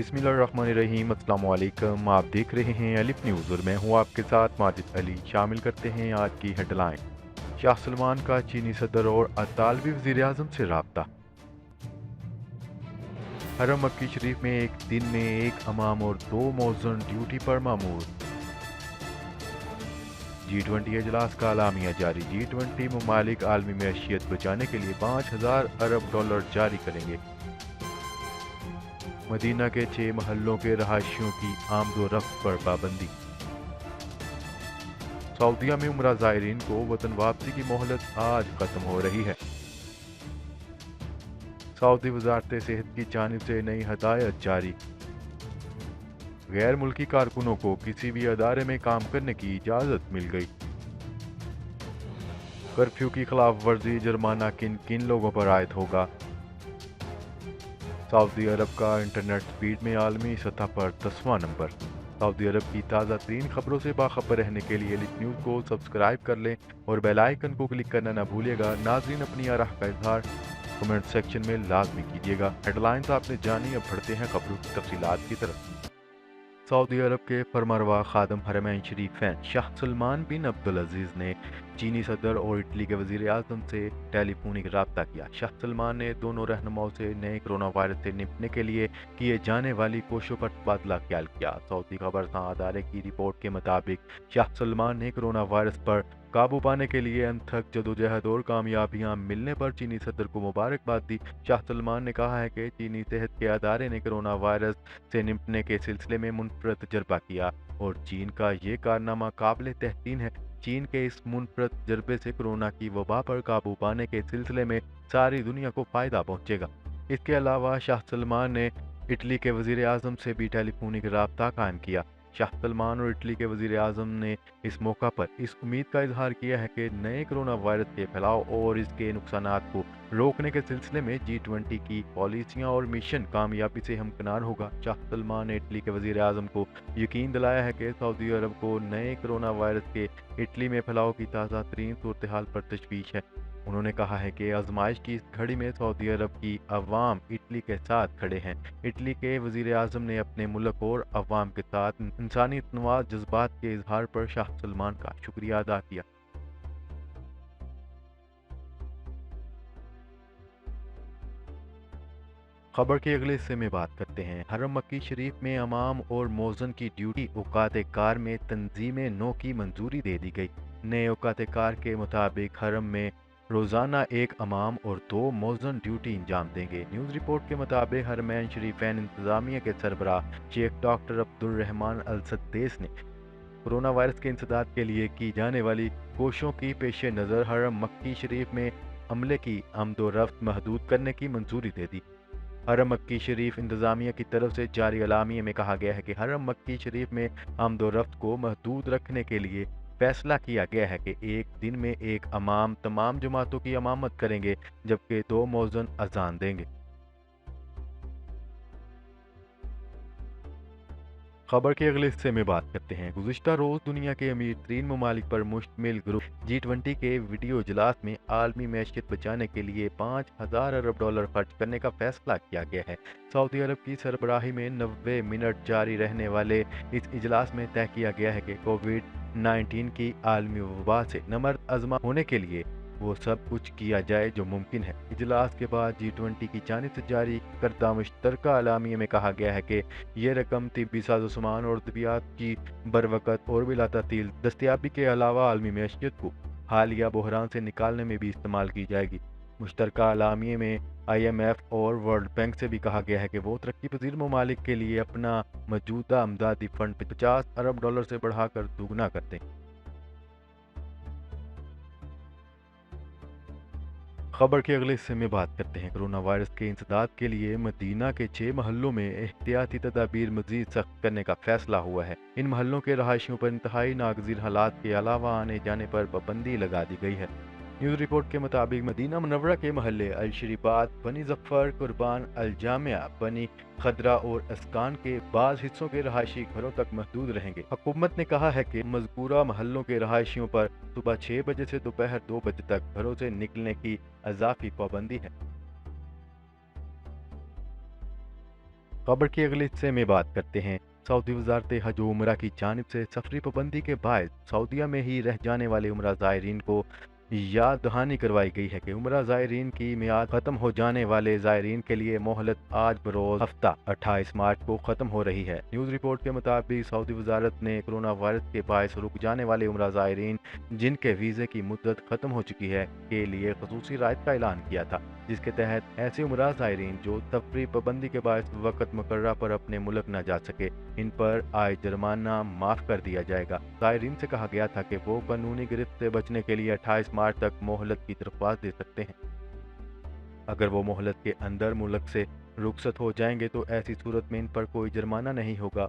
बिस्मिल्लाहिर्रहमानिर्रहीम। अस्सलाम वालेकुम। आप देख रहे हैं अलिफ न्यूज़ और मैं हूं आपके साथ माजिद अली। शामिल करते हैं आज की हेडलाइन। शाह सलमान का चीनी सदर और अतालवी वज़ीर आज़म से रब्ता। हरम मक्की शरीफ में एक दिन में एक इमाम और 2 मौज़िन ड्यूटी पर मामूर। G20 इजलास का अलामिया जारी। G20 ममालिक आलमी मैशियत बचाने के लिए 5,000 अरब डॉलर जारी करेंगे। मदीना के 6 महल्लों के रहायशियों की आमदोरफ्त पर पाबंदी। सऊदीया में उम्रा ज़ायरीन को वतन वापसी की मोहलत आज ख़त्म हो रही है। सऊदी वजारत सेहत की जानिब से नई हदायत जारी। गैर मुल्की कारकुनों को किसी भी अदारे में काम करने की इजाज़त मिल गई। कर्फ्यू की खिलाफ वर्जी जुर्माना किन किन लोगों पर आयद होगा। सऊदी अरब का इंटरनेट स्पीड में आलमी सतह पर 10वां नंबर। सऊदी अरब की ताज़ा तरीन खबरों से बाखबर रहने के लिए लिट न्यूज़ को सब्सक्राइब कर लें और बेल आइकन को क्लिक करना ना भूलिएगा। नाज़रीन, अपनी आराह का इजहार कमेंट सेक्शन में लाजमी कीजिएगा। हेडलाइंस आपने जानी, अब बढ़ते हैं खबरों की तफसीलात की तरफ। सऊदी अरब के फरमारवा खादम हरमैन शरीफैन शाह सलमान बिन अब्दुल अजीज़ ने चीनी सदर और इटली के वज़ीर आज़म से टेलीफोनिक रब्ता किया। शाह सलमान ने दोनों रहनुमाओं से नए कोरोना वायरस से निपटने के लिए किए जाने वाली कोशिशों पर तबादला ख्याल किया। सऊदी खबरसां अदारे की रिपोर्ट के मुताबिक शाह सलमान ने कोरोना वायरस पर काबू पाने के लिए अनथक जदोजहद और कामयाबियां मिलने पर चीनी सदर को मुबारकबाद दी। शाह सलमान ने कहा है कि चीनी सेहत के अदारे ने कोरोना वायरस से निपटने के सिलसिले में मुनफरद तजर्बा किया और चीन का ये कारनामा काबिल तहसीन है। चीन के इस मुनफरद तजर्बे से कोरोना की वबा पर काबू पाने के सिलसिले में सारी दुनिया को फ़ायदा पहुंचेगा। इसके अलावा शाह सलमान ने इटली के वज़ीर आज़म से भी टेलीफोनिक रब्ता कायम किया। शाह सलमान और इटली के वज़ीर आज़म ने इस मौका पर इस उम्मीद का इजहार किया है कि नए कोरोना वायरस के फैलाव और इसके नुकसानात को रोकने के सिलसिले में G20 की पॉलिसियां और मिशन कामयाबी से हमकिनार होगा। शाह सलमान ने इटली के वज़ीर आज़म को यकीन दिलाया है कि सऊदी अरब को नए कोरोना वायरस के इटली में फैलाव की ताज़ा तरीन सूरत हाल पर तशवीश है। उन्होंने कहा है कि आजमाइश की इस घड़ी में सऊदी अरब की अवाम इटली के साथ खड़े हैं। इटली के वज़ीर आज़म ने अपने मुल्क और अवाम के साथ इंसानी तनवा जज्बात के इजहार पर शाह सलमान का शुक्रिया अदा किया। खबर के अगले हिस्से में बात करते हैं। हरम मक्की शरीफ में इमाम और मौज़िन की ड्यूटी औकात कार में तंजीम नो की मंजूरी दे दी गई। नए औकात कार के मुताबिक हरम में रोज़ाना एक इमाम और 2 मौज़िन ड्यूटी अंजाम देंगे। न्यूज़ रिपोर्ट के मुताबिक हरमैन शरीफैन इंतज़ामिया के सरबराह शेख डॉक्टर अब्दुर्रहमान अल सद्देस ने कोरोना वायरस के इंसदाद के लिए की जाने वाली कोशिशों की पेश नज़र हरम मक्की शरीफ में अमले की आमदोरफ्त महदूद करने की मंजूरी दे दी। हरम मक्की शरीफ इंतज़ामिया की तरफ से जारी अलामिये में कहा गया है कि हरम मक्की शरीफ में आमदोरफ्त को महदूद रखने के लिए फैसला किया गया है कि एक दिन में एक इमाम तमाम जमातों की इमामत करेंगे, जबकि 2 मौज़िन अजान देंगे। खबर के अगले हिस्से में बात करते हैं। गुज़िश्ता रोज़ दुनिया के अमीर तरीन ममालिक पर मुश्तमिल ग्रुप G20 के वीडियो इजलास में आलमी मैशियत बचाने के लिए 5,000 अरब डॉलर खर्च करने का फैसला किया गया है। सऊदी अरब की सरबराही में 90 मिनट जारी रहने वाले इस इजलास में तय किया गया है कि कोविड-19 की आलमी वबा से नमर्द अज़मा होने के लिए वो सब कुछ किया जाए जो मुमकिन है। इजलास के बाद G20 की जानिब से जारी करदा मुश्तरका अलामिये में कहा गया है कि ये रकम तिब्बी साजो-सामान और अद्वियात की बरवकत और बिला-तातील दस्तयाबी के अलावा आलमी मैशियत को हालिया बहरान से निकालने में भी इस्तेमाल की जाएगी। मुश्तरका अलामिये में IMF और वर्ल्ड बैंक से भी कहा गया है कि वो तरक्की पजीर ममालिक के लिए अपना मौजूदा अमदादी फंड 50 अरब डॉलर से बढ़ाकर दोगुना कर दें। खबर के अगले हिस्से में बात करते हैं। कोरोना वायरस के इंसदाद के लिए मदीना के 6 महल्लों में एहतियाती तदाबीर मजीद सख्त करने का फैसला हुआ है। इन महल्लों के रहायशियों पर इंतहाई नागजीर हालात के अलावा आने जाने पर पाबंदी लगा दी गई है। न्यूज़ रिपोर्ट के मुताबिक मदीना मुनव्वरा के महल्ले अल शरीबात, बनी जफ़र, कुर्बान अल जामिया, बनी खदरा और अस्कान के बाज़ हिस्सों के रहायशी घरों तक महदूद रहेंगे। हुकूमत ने कहा है कि मज़कूरा महल्लों के रहायशियों पर सुबह 6 बजे से दोपहर 2 बजे तक घरों से निकलने की अज़ाफ़ी पाबंदी है। खबर के अगले हिस्से में बात करते हैं। सऊदी वजारत हज व उमरा की जानिब से सफरी पाबंदी के बायस सऊदीया में ही रह जाने वाले उमरा ज़ायरीन को याद दहानी करवाई गई है कि उमरा ज़ायरीन की मियाद ख़त्म हो जाने वाले ज़ायरीन के लिए मोहलत आज बरोज़ हफ्ता 28 मार्च को ख़त्म हो रही है। न्यूज़ रिपोर्ट के मुताबिक सऊदी वजारत ने कोरोना वायरस के बायस रुक जाने वाले उमरा ज़ायरीन जिनके वीज़े की मुद्दत ख़त्म हो चुकी है के लिए खसूसी रायत का ऐलान किया था, जिसके तहत ऐसे उमरा ज़ायरीन जो तफरी पाबंदी के बायस वक़्त मुकर्रर पर अपने मुल्क न जा सके, इन पर आय जुर्माना माफ़ कर दिया जाएगा। ज़ायरीन से कहा गया था कि वो कानूनी गिरफ्त से बचने के लिए 28 मार्च तक मोहलत की दरख्वास्त दे सकते हैं। अगर वो मोहलत के अंदर मुल्क से रुखसत हो जाएंगे तो ऐसी सूरत में इन पर कोई जुर्माना नहीं होगा।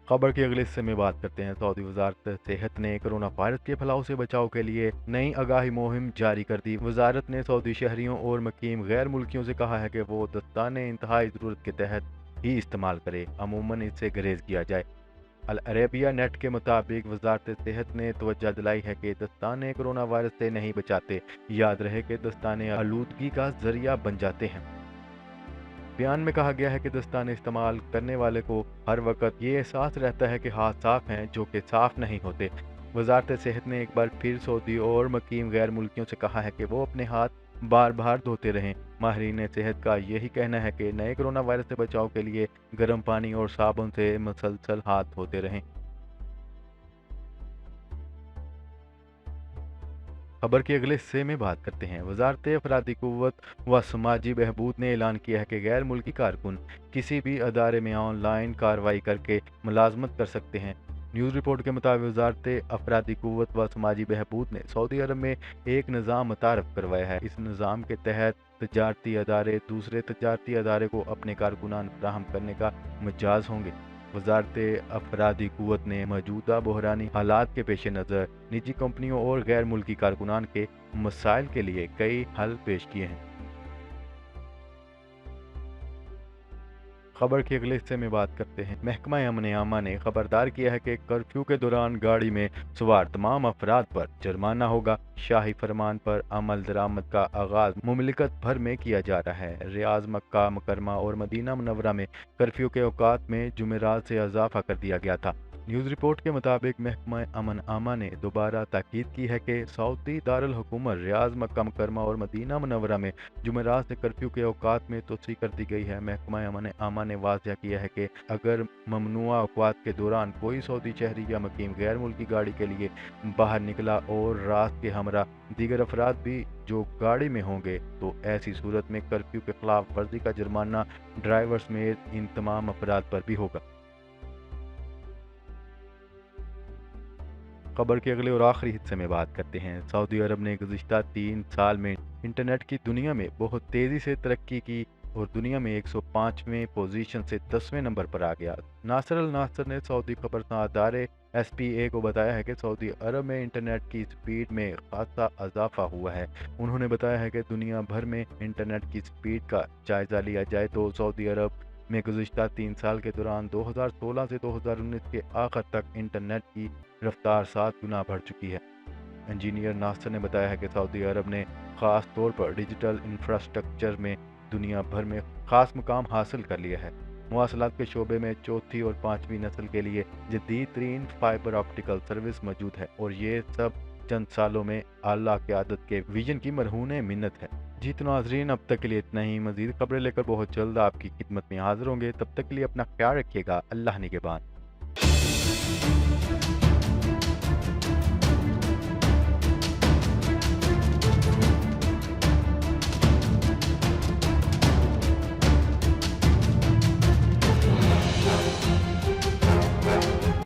खबर के अगले हिस्से में बात करते हैं। सऊदी वजारत सेहत ने कोरोना वायरस के फैलाव से बचाव के लिए नई आगाही मुहिम जारी कर दी। वजारत ने सऊदी शहरियों और मकीम गैर मुल्कियों से कहा है कि वो दस्ताने इंतहाई ज़रूरत के तहत ही इस्तेमाल करें, अमूमन इससे गुरेज किया जाए। अल अरेबिया नेट के मुताबिक वजारत सेहत ने तवज्जो दिलाई है कि दस्ताने कोरोना वायरस से नहीं बचाते। याद रहे कि दस्ताने आलूदगी का जरिया बन जाते हैं। बयान में कहा गया है कि दस्ताने इस्तेमाल करने वाले को हर वक्त ये एहसास रहता है कि हाथ साफ हैं, जो कि साफ नहीं होते। वजारत सेहत ने एक बार फिर सऊदी और मकीम गैर मुल्कियों से कहा है कि वो अपने हाथ बार बार धोते रहें। माहिरीन सेहत का यही कहना है कि नए कोरोना वायरस से बचाव के लिए गर्म पानी और साबुन से मुसलसल हाथ धोते रहें। खबर के अगले हिस्से में बात करते हैं। वजारत अफरादी कुव्वत व समाजी बहबूद ने ऐलान किया है कि गैर मुल्की कारकुन किसी भी अदारे में ऑनलाइन कार्रवाई करके मुलाजमत कर सकते हैं। न्यूज़ रिपोर्ट के मुताबिक वजारत अफरादी कुव्वत व समाजी बहबूद ने सऊदी अरब में एक निज़ाम मुतारफ करवाया है। इस निज़ाम के तहत तजारती अदारे दूसरे तजारती अदारे को अपने कारकुनान फराहम करने का मजाज होंगे। वजारत अफरादी कुव्वत ने मौजूदा बहरानी हालात के पेश नज़र निजी कंपनियों और गैर मुल्की कारकुनान के मसाइल के लिए कई हल पेश किए हैं। खबर के अगले हिस्से में बात करते हैं। महकमा अमन आमा ने खबरदार किया है कि कर्फ्यू के दौरान गाड़ी में सवार तमाम अफराद पर जुर्माना होगा। शाही फरमान पर अमल दरामद का आगाज मुमलिकत भर में किया जा रहा है। रियाज, मक्का मुकरमा और मदीना मुनव्वरा में कर्फ्यू के औकात में जुमेरात से इजाफा कर दिया गया था। न्यूज़ रिपोर्ट के मुताबिक महकमा अमन आमा ने दोबारा ताकीद की है कि सऊदी दारुल हुकूमत रियाज, मक्का मुकरमा और मदीना मुनव्वरा में जुमेरात से कर्फ्यू के औकात में तोसी कर दी गई है। महकमा अमन आमा ने वाज़ह किया है कि अगर ममनुआ औकात के दौरान कोई सऊदी शहरी या मकीम गैर मुल्की गाड़ी के लिए बाहर निकला और रात के हमरा दीगर अफराद भी जो गाड़ी में होंगे तो ऐसी सूरत में कर्फ्यू के खिलाफ वर्जी का जुर्माना ड्राइवर समेत इन तमाम अफराद पर भी होगा। खबर के अगले और आखिरी हिस्से में बात करते हैं। सऊदी अरब ने गुज़िश्ता 3 साल में इंटरनेट की दुनिया में बहुत तेज़ी से तरक्की की और दुनिया में 105वें पोजीशन से 10वें नंबर पर आ गया। नासर अल नासर ने सऊदी खबरसां अदारे SPA को बताया है कि सऊदी अरब में इंटरनेट की स्पीड में खासा इजाफा हुआ है। उन्होंने बताया है कि दुनिया भर में इंटरनेट की स्पीड का जायज़ा लिया जाए तो सऊदी अरब में गुज़िश्ता 3 साल के दौरान 2016 से 2019 के आखिर तक इंटरनेट की रफ्तार 7 गुना बढ़ चुकी है। इंजीनियर नासर ने बताया है कि सऊदी अरब ने ख़ास तौर पर डिजिटल इंफ्रास्ट्रक्चर में दुनिया भर में ख़ास मुकाम हासिल कर लिया है। मवासलात के शोबे में चौथी और 5वीं नस्ल के लिए जदीद तरीन फाइबर ऑप्टिकल सर्विस मौजूद है और ये सब चंद सालों में आला क़यादत के विजन की मरहून मिन्नत है। जी तो नाज़रीन, अब तक के लिए इतना ही। मज़ीद खबरें लेकर बहुत जल्द आपकी खिदमत में हाजिर होंगे। तब तक के लिए अपना ख्याल रखिएगा। अल्लाह निगहबान।